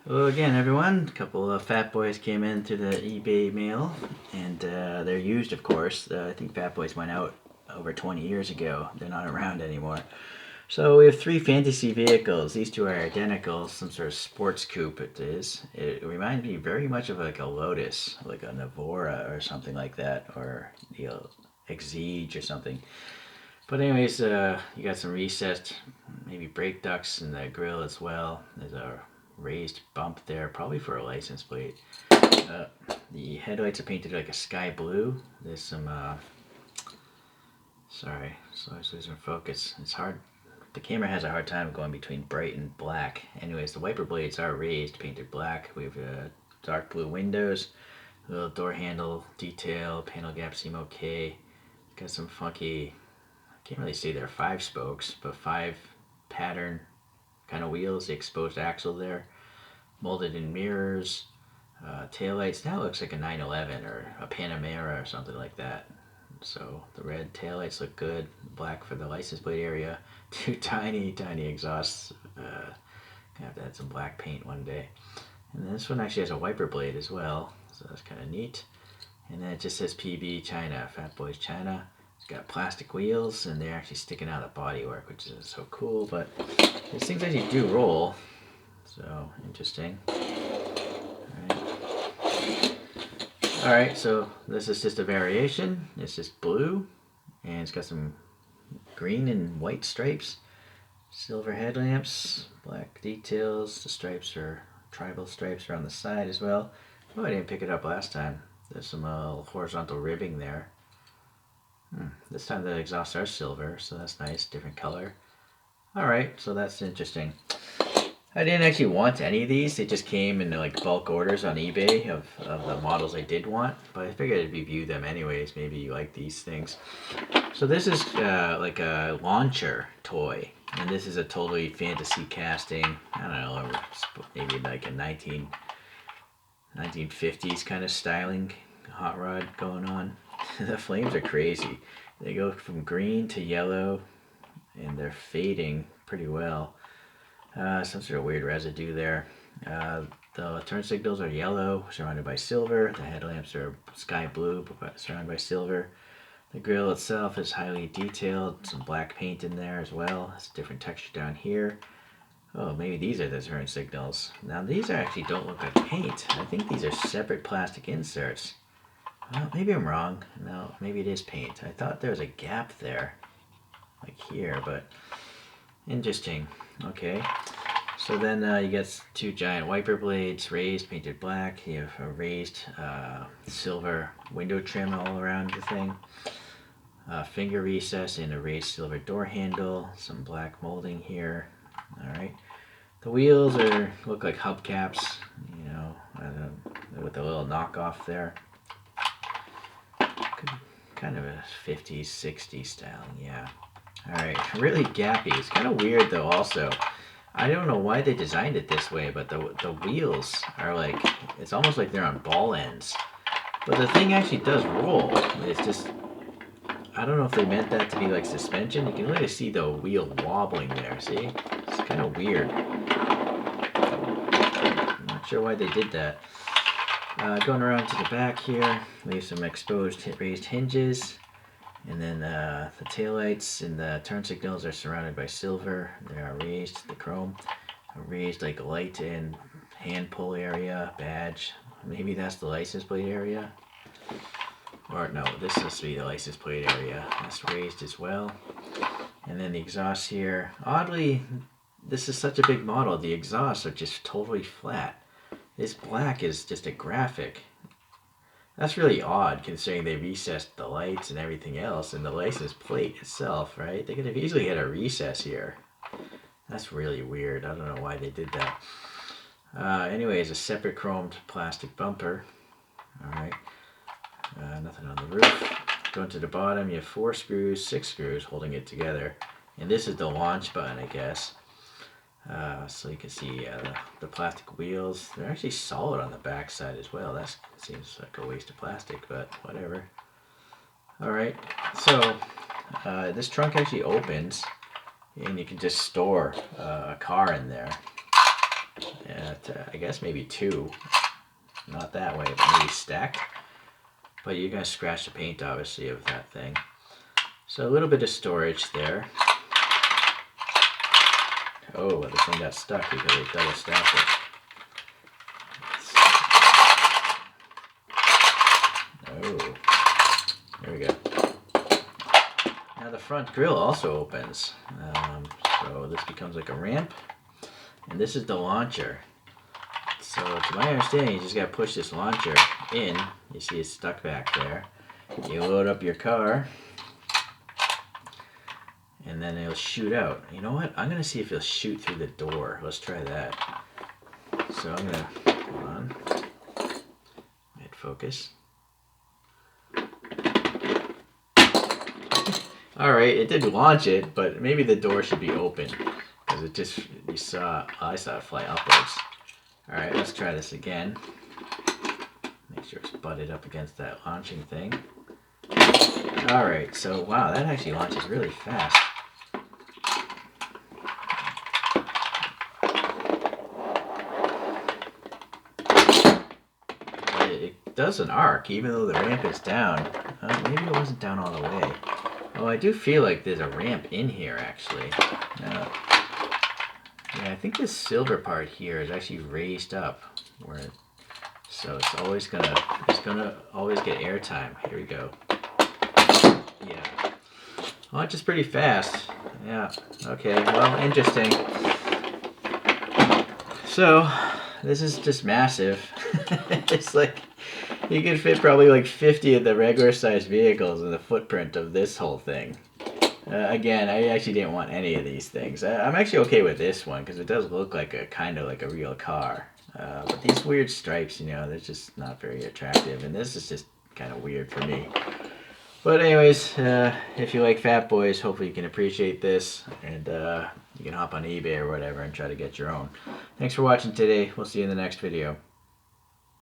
Hello again, everyone. A couple of Phat Boyz came in through the eBay mail, and they're used, of course. I think Phat Boyz went out over 20 years ago. They're not around anymore. So we have three fantasy vehicles. These two are identical, some sort of sports coupe it is. It reminds me very much of like a Lotus, like a Navora or something like that, or Exige or something. But anyways, you got some recessed, maybe brake ducts in the grill as well. There's a raised bump there, probably for a license plate. The headlights are painted like a sky blue. There's some, sorry, so I was losing focus. It's hard. The camera has a hard time going between bright and black. Anyways, the wiper blades are raised, painted black. We have dark blue windows, little door handle detail, panel gaps seem okay. Got some funky, can't really see they're five spokes, but five pattern kind of wheels, the exposed axle there, molded in mirrors, taillights. That looks like a 911 or a Panamera or something like that. So the red taillights look good, black for the license plate area, two tiny, tiny exhausts. Gonna have to add some black paint one day. And this one actually has a wiper blade as well, so that's kind of neat. And then it just says PB China, Phat Boyz China. It's got plastic wheels, and they're actually sticking out of the bodywork, which is so cool. But these things actually do roll, so interesting. All right, so this is just a variation. It's just blue, and it's got some green and white stripes, silver headlamps, black details. The stripes are tribal stripes are on the side as well. Oh, I didn't pick it up last time. There's some horizontal ribbing there. This time the exhausts are silver, so that's nice, different color. All right, so that's interesting. I didn't actually want any of these. They just came in like bulk orders on eBay of the models I did want, but I figured I'd review them anyways. Maybe you like these things. So this is like a launcher toy, and this is a totally fantasy casting. I don't know, maybe like a 1950s kind of styling hot rod going on. The flames are crazy. They go from green to yellow, and they're fading pretty well. Some sort of weird residue there. The turn signals are yellow, surrounded by silver. The headlamps are sky blue, surrounded by silver. The grille itself is highly detailed. Some black paint in there as well. It's a different texture down here. Oh, maybe these are the turn signals. Now these actually don't look like paint. I think these are separate plastic inserts. Well, maybe I'm wrong. No, maybe it is paint. I thought there was a gap there, like here, but interesting. Okay, so then you get two giant wiper blades, raised, painted black. You have a raised silver window trim all around the thing. Finger recess and a raised silver door handle. Some black molding here. All right. The wheels look like hubcaps, you know, with a little knockoff there. Kind of a 50s, 60s styling, yeah. Alright, really gappy. It's kind of weird though also. I don't know why they designed it this way, but the wheels are like, it's almost like they're on ball ends. But the thing actually does roll. It's just, I don't know if they meant that to be like suspension. You can really see the wheel wobbling there, see? It's kind of weird. I'm not sure why they did that. Going around to the back here, we have some exposed raised hinges. And then the taillights and the turn signals are surrounded by silver. They are raised, the chrome. A raised like light and hand pull area, badge. Maybe that's the license plate area. Or no, this must be the license plate area. That's raised as well. And then the exhaust here. Oddly, this is such a big model. The exhausts are just totally flat. This black is just a graphic. That's really odd considering they recessed the lights and everything else and the license plate itself, right? They could have easily had a recess here. That's really weird. I don't know why they did that. Anyways, a separate chromed plastic bumper. Alright. Nothing on the roof. Going to the bottom, you have 4 screws, 6 screws holding it together. And this is the launch button, I guess. So you can see the plastic wheels. They're actually solid on the back side as well. That seems like a waste of plastic, but whatever. Alright, so this trunk actually opens and you can just store a car in there. I guess maybe 2. Not that way, but maybe stacked. But you're going to scratch the paint, obviously, of that thing. So a little bit of storage there. Oh, this one got stuck because they double stacked it. Oh, there we go. Now the front grille also opens. So this becomes like a ramp. And this is the launcher. So to my understanding, you just got to push this launcher in. You see it's stuck back there. You load up your car. And then it'll shoot out. You know what? I'm going to see if it'll shoot through the door. Let's try that. So I'm going to, hold on. Mid focus. Alright, it did launch it, but maybe the door should be open. Because it just, I saw it fly upwards. Alright, let's try this again. Make sure it's butted up against that launching thing. Alright, so wow, that actually launches really fast. But it does an arc, even though the ramp is down. Maybe it wasn't down all the way. Oh, I do feel like there's a ramp in here, actually. Yeah, I think this silver part here is actually raised up, so it's gonna always get airtime. Here we go. Yeah, launches pretty fast. Yeah. Okay. Well, interesting. So this is just massive. It's like you could fit probably like 50 of the regular sized vehicles in the footprint of this whole thing. Again, I actually didn't want any of these things. I'm actually okay with this one because it does look like a kind of like a real car. But these weird stripes, you know, they're just not very attractive. And this is just kind of weird for me. But anyways, if you like Phat Boyz, hopefully you can appreciate this. And you can hop on eBay or whatever and try to get your own. Thanks for watching today. We'll see you in the next video.